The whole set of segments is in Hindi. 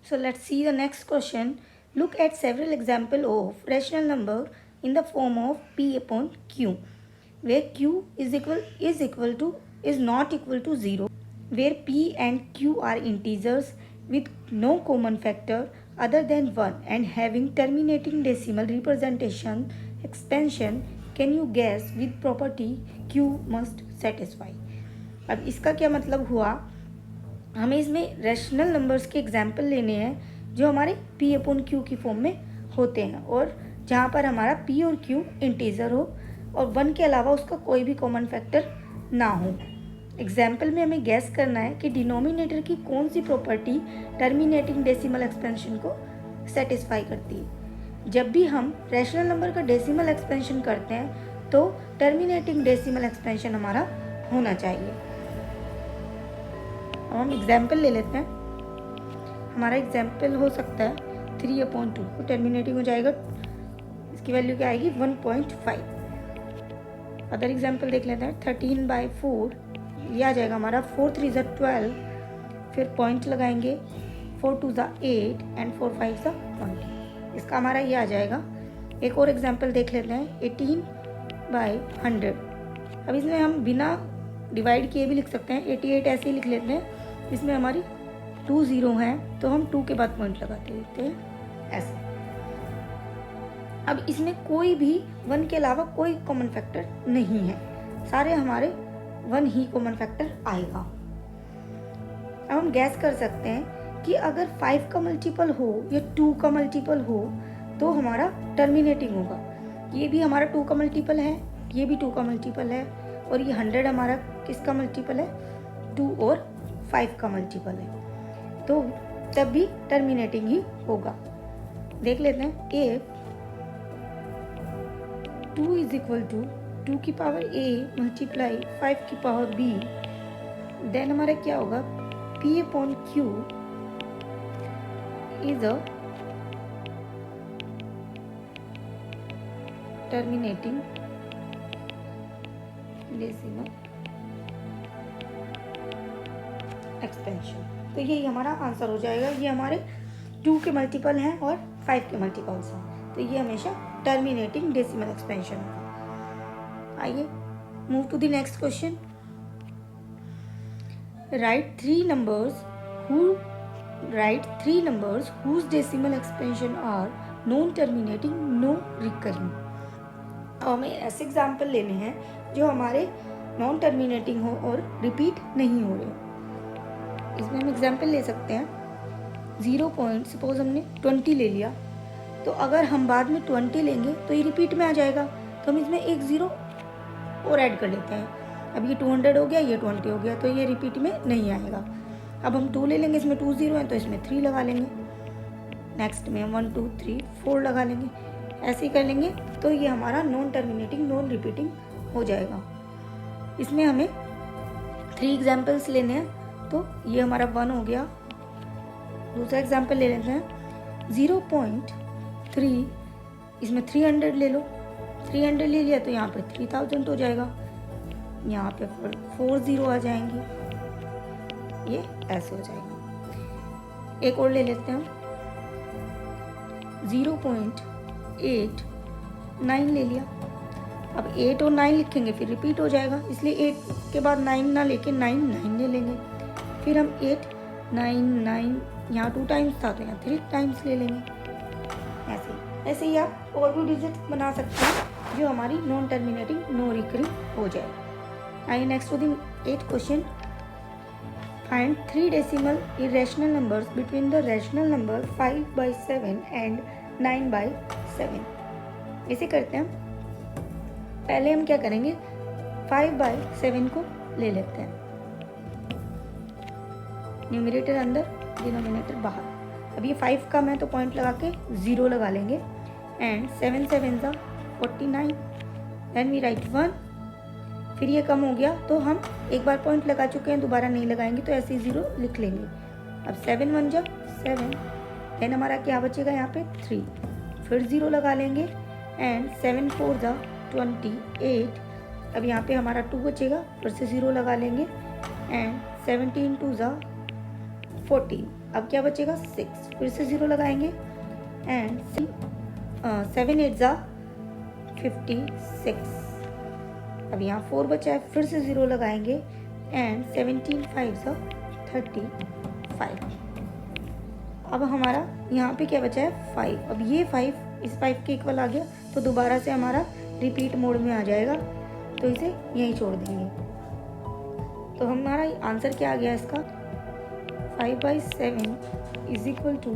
So let's see the next question. Look at several examples of rational number in the form of P upon Q, where Q is not equal to 0, where P and Q are integers with no common factor other than 1 and having terminating decimal representation expansion. Can you guess with property Q must satisfy? अब इसका क्या मतलब हुआ, हमें इसमें रैशनल नंबर्स के एग्जाम्पल लेने हैं जो हमारे पी अपॉन क्यू की फॉर्म में होते हैं और जहाँ पर हमारा पी और क्यू इंटीजर हो और 1 के अलावा उसका कोई भी कॉमन फैक्टर ना हो। एग्जाम्पल में हमें गैस करना है कि डिनोमिनेटर की कौन सी प्रॉपर्टी टर्मिनेटिंग डेसिमल एक्सपेंशन को सेटिस्फाई करती है। जब भी हम रैशनल नंबर का डेसिमल एक्सपेंशन करते हैं तो टर्मिनेटिंग डेसिमल एक्सपेंशन हमारा होना चाहिए। अब हम एग्जाम्पल ले लेते हैं। हमारा एग्जाम्पल हो सकता है 3/2, तो टर्मिनेटिंग हो जाएगा, इसकी वैल्यू क्या आएगी 1.5। अदर एग्जाम्पल देख लेते हैं 13/4, ये आ जाएगा हमारा 4 3 = 12, फिर पॉइंट लगाएंगे 4 2 = 8 एंड 4 5 = 20, इसका हमारा ये आ जाएगा। एक और एग्जाम्पल देख लेते हैं 18/100। अब इसमें हम बिना डिवाइड किए भी लिख सकते हैं, 88 ऐसे ही लिख लेते हैं। इसमें हमारी 2 0 हैं तो हम 2 के बाद पॉइंट लगाते देते हैं ऐसे। अब इसमें कोई भी 1 के अलावा कोई कॉमन फैक्टर नहीं है, सारे हमारे 1 ही कॉमन फैक्टर आएगा। अब हम गैस कर सकते हैं कि अगर 5 का मल्टीपल हो या 2 का मल्टीपल हो तो हमारा टर्मिनेटिंग होगा। ये भी हमारा 2 का मल्टीपल है, ये भी 2 का मल्टीपल है और ये 100 हमारा किसका मल्टीपल है, 2 और 5 का मल्टीपल है, तो तब भी टर्मिनेटिंग ही होगा। देख लेते हैं if 2 = 2 की पावर a मल्टीप्लाई 5 की पावर b, देन हमारा क्या होगा p upon q is a terminating decimal expansion. तो यही हमारा आंसर हो जाएगा। ये हमारे 2 के मल्टीपल हैं और 5 के मल्टीपल्स हैं, तो ये हमेशा टर्मिनेटिंग डेसिमल एक्सपेंशन होगा। आइए move to the next question. Write three numbers whose decimal expansion are non terminating no recurring. अब हमें ऐसे एग्जाम्पल लेने हैं जो हमारे नॉन टर्मिनेटिंग हो और रिपीट नहीं हो रहे। इसमें हम एग्जाम्पल ले सकते हैं 0 पॉइंट, सपोज हमने 20 ले लिया, तो अगर हम बाद में 20 लेंगे तो ये रिपीट में आ जाएगा, तो हम इसमें एक 0 और ऐड कर लेते हैं। अब ये 200 हो गया, ये 20 हो गया, तो ये रिपीट में नहीं आएगा। अब हम 2 ले लेंगे, इसमें 2 0 हैं तो इसमें 3 लगा लेंगे, नेक्स्ट में 1 2 3 4 लगा लेंगे, ऐसे ही कर लेंगे, तो ये हमारा नॉन टर्मिनेटिंग नॉन रिपीटिंग हो जाएगा। इसमें हमें 3 एग्जाम्पल्स लेने हैं, तो ये हमारा 1 हो गया। दूसरा एग्जाम्पल ले लेते हैं 0.3, इसमें 300 ले लो, 300 ले लिया तो यहाँ पे 3000 हो जाएगा, यहाँ पे 4 0 आ जाएंगे, ये ऐसे हो जाएगा। एक और ले लेते हैं 0.89 ले लिया। अब 8 और 9 लिखेंगे फिर रिपीट हो जाएगा, इसलिए 8 के बाद 9 ना लेके 9 9 ले लेंगे, फिर हम 8 9 9, यहाँ 2 टाइम्स था तो यहाँ 3 टाइम्स ले लेंगे। ऐसे ही आप और भी डिजिट बना सकते हैं जो हमारी नॉन टर्मिनेटिंग नो रिकरिंग हो जाए। आइए next to the 8th question. Find 3 decimal irrational numbers between the rational number 5/7 and 9/7। इसे करते हैं, पहले हम क्या करेंगे 5/7 को ले लेते हैं, न्यूमरेटर अंदर डिनोमिनेटर बाहर। अब ये 5 कम है तो पॉइंट लगा के 0 लगा लेंगे एंड 7 7 = 49, देन वी राइट 1। फिर ये कम हो गया तो हम एक बार पॉइंट लगा चुके हैं, दोबारा नहीं लगाएंगे, तो ऐसे 0 लिख लेंगे। अब 7 1 = 7, देन हमारा क्या बचेगा यहाँ पे 3, फिर 0 लगा लेंगे एंड 7 4 = 28। अब यहाँ पे हमारा 2 बचेगा, फिर से 0 लगा लेंगे एंड 17 2 = 14, अब क्या बचेगा 6, फिर से 0 लगाएंगे एंड 7 8 जा 56। अब यहाँ 4 बचा है, फिर से 0 लगाएंगे एंड 17 5 जा 35। अब हमारा यहाँ पे क्या बचा है 5। अब ये 5 इस 5 के इक्वल आ गया, तो दोबारा से हमारा रिपीट मोड में आ जाएगा, तो इसे यहीं छोड़ देंगे। तो हमारा आंसर क्या आ गया इसका 5/7 इज इक्वल टू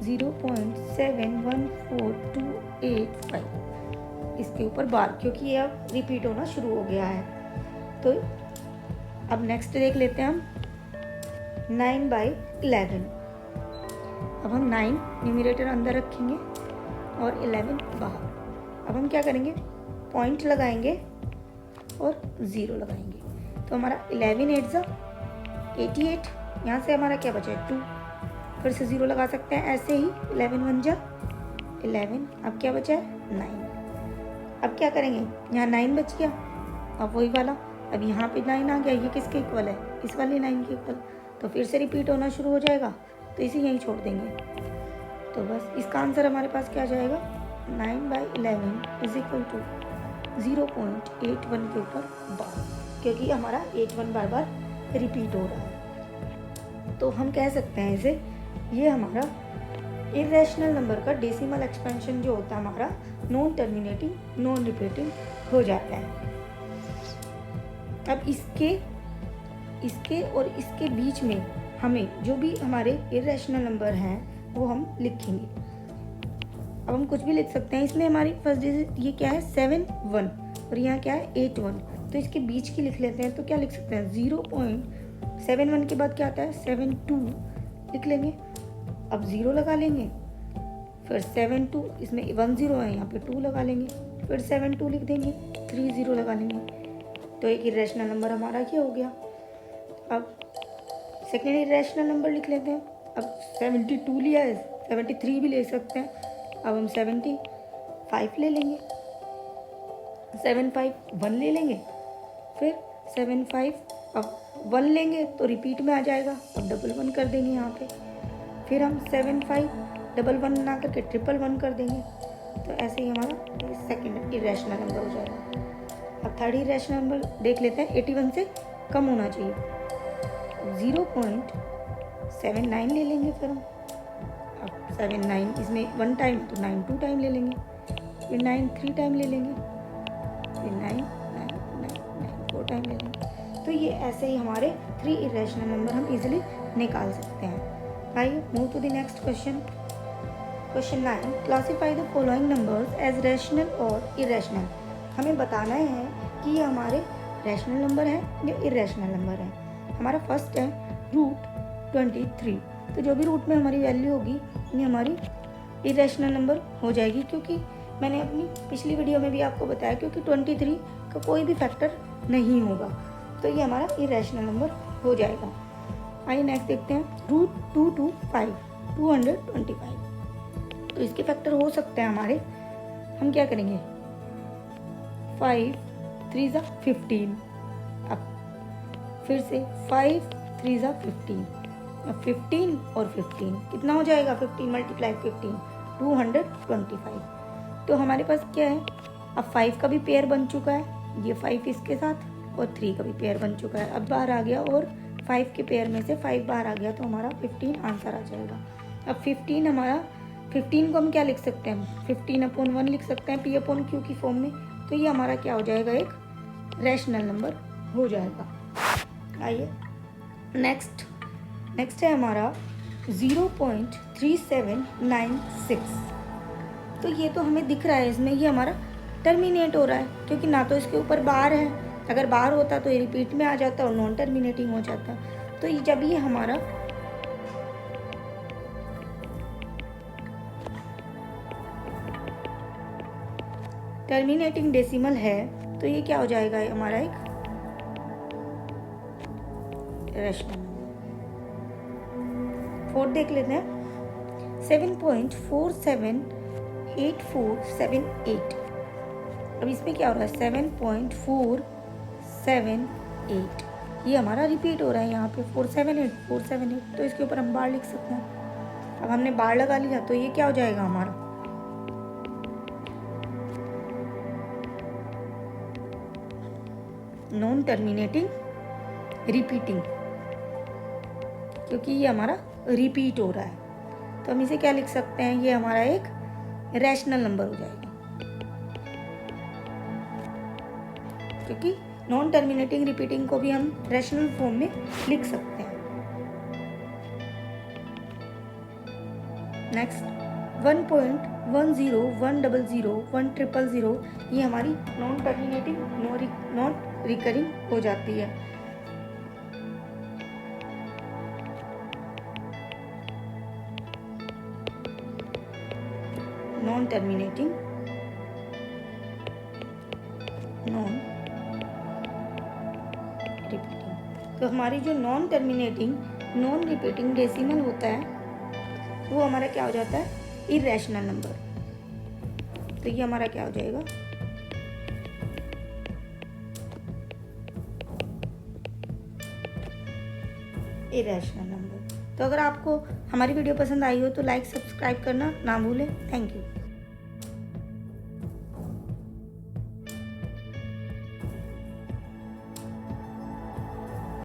0.714285। इसके ऊपर बार, क्योंकि ये अब रिपीट होना शुरू हो गया है। तो अब नेक्स्ट देख लेते हैं हम 9/11। अब हम 9 न्यूमरेटर अंदर रखेंगे और 11 बाहर। अब हम क्या करेंगे, पॉइंट लगाएंगे और 0 लगाएंगे, तो हमारा 11 8 जा 88। यहाँ से हमारा क्या बचा है 2, फिर से 0 लगा सकते हैं ऐसे ही। 11 1 जा 11। अब क्या बचा है 9। अब क्या करेंगे, यहाँ 9 बच गया, अब वही वाला, अब यहाँ पे 9 आ गया, ये किसके इक्वल है, इस वाले 9 के इक्वल, तो फिर से रिपीट होना शुरू हो जाएगा, तो इसे यहीं छोड़ देंगे। तो बस इसका आंसर हमारे पास क्या आ जाएगा 9/11 इज इक्वल टू 0.81 के ऊपर बार, क्योंकि हमारा 81 बार बार रिपीट हो रहा है। तो हम कह सकते हैं इसे, ये हमारा इरेशनल नंबर का डेसिमल एक्सपेंशन जो होता है हमारा नॉन टर्मिनेटिंग नॉन रिपीटिंग हो जाता है। अब इसके और इसके बीच में हमें जो भी हमारे इरेशनल नंबर हैं वो हम लिखेंगे। अब हम कुछ भी लिख सकते हैं। इसमें हमारी फर्स्ट डिजिट ये क्या है 7 1 और यहाँ क्या है 8 1, तो इसके बीच की लिख लेते हैं। तो क्या लिख सकते हैं 0.71 के बाद क्या आता है 7 2 लिख लेंगे। अब 0 लगा लेंगे, फिर 7 2, इसमें 1 0 है, यहाँ पे 2 लगा लेंगे, फिर 7 2 लिख देंगे, 3 0 लगा लेंगे, तो एक इरेशनल नंबर हमारा ये हो गया। अब सेकेंड इरेशनल नंबर लिख लेते हैं। अब 72 लिया है, 73 भी ले सकते हैं। अब हम 75 ले लेंगे, 75 1 ले लेंगे, फिर 75 अब 1 लेंगे तो रिपीट में आ जाएगा, अब 1 1 कर देंगे यहाँ पे, फिर हम 75 1 1 ना करके 1 1 कर देंगे। तो ऐसे ही हमारा सेकेंड इरेशनल नंबर हो जाएगा। अब थर्ड इरेशनल नंबर देख लेते हैं, 81 से कम होना चाहिए, 0.79 ले लेंगे। फिर हम अब 79 इसमें 1 टाइम, तो 9 2 टाइम ले लेंगे, फिर 9 3 टाइम ले लेंगे, फिर 9 9 9 9 4 टाइम ले लेंगे। तो ये ऐसे ही हमारे 3 इरेशनल नंबर हम इजीली निकाल सकते हैं। आइए move to the next question. Question 9, classify the following numbers as rational और इरेशनल। हमें बताना है कि ये हमारे रैशनल नंबर हैं या इरेशनल नंबर हैं। हमारा फर्स्ट है √23, तो जो भी रूट में हमारी वैल्यू होगी ये हमारी इरेशनल नंबर हो जाएगी, क्योंकि मैंने अपनी पिछली वीडियो में भी आपको बताया, क्योंकि 23 का कोई भी फैक्टर नहीं होगा, तो ये हमारा इरेशनल नंबर हो जाएगा। आइए नेक्स्ट देखते हैं √225, 225, तो इसके फैक्टर हो सकते हैं हमारे। हम क्या करेंगे 5 3 जा 15, अब फिर से 5 3 जा 15, अब 15 और 15 कितना हो जाएगा 15 × 15 225। तो हमारे पास क्या है, अब 5 का भी पेयर बन चुका है, ये 5 इसके साथ, और 3 का भी पेयर बन चुका है। अब बाहर आ गया और 5 के पेयर में से 5 बाहर आ गया, तो हमारा 15 आंसर आ जाएगा। अब 15 हमारा, 15 को हम क्या लिख सकते हैं 15/1 लिख सकते हैं P/Q की फॉर्म में, तो ये हमारा क्या हो जाएगा एक रैशनल नंबर हो जाएगा। आइए नेक्स्ट है हमारा 0.3796, तो ये तो हमें दिख रहा है इसमें, ये हमारा टर्मिनेट हो रहा है, क्योंकि ना तो इसके ऊपर बार है, अगर बार होता तो ये रिपीट में आ जाता और नॉन टर्मिनेटिंग हो जाता। तो ये जब ये हमारा टर्मिनेटिंग डेसिमल है, तो ये क्या हो जाएगा हमारा एक रैशनल। फोर्थ देख लेते हैं 7.478478। अब इसमें क्या हो रहा है 7.478, ये हमारा रिपीट हो रहा है यहाँ पे 478 478, तो इसके ऊपर हम बार लिख सकते हैं। अब हमने बार लगा लिया तो ये क्या हो जाएगा हमारा नॉन टर्मिनेटिंग रिपीटिंग, क्योंकि ये हमारा रिपीट हो रहा है। तो हम इसे क्या लिख सकते हैं, ये हमारा एक रैशनल नंबर हो जाएगा, क्योंकि नॉन टर्मिनेटिंग रिपीटिंग को भी हम रैशनल फॉर्म में लिख सकते हैं। नेक्स्ट 1.10 100 1000 ये हमारी नॉन टर्मिनेटिंग नॉन रिकरिंग हो जाती है। नॉन टर्मिनेटिंग नॉन रिपीटिंग, तो हमारी जो non terminating non repeating decimal होता है वो हमारा क्या हो जाता है, इरेशनल नंबर। तो ये हमारा क्या हो जाएगा, इरेशनल नंबर। तो अगर आपको हमारी वीडियो पसंद आई हो तो लाइक सब्सक्राइब करना ना भूलें। Thank you.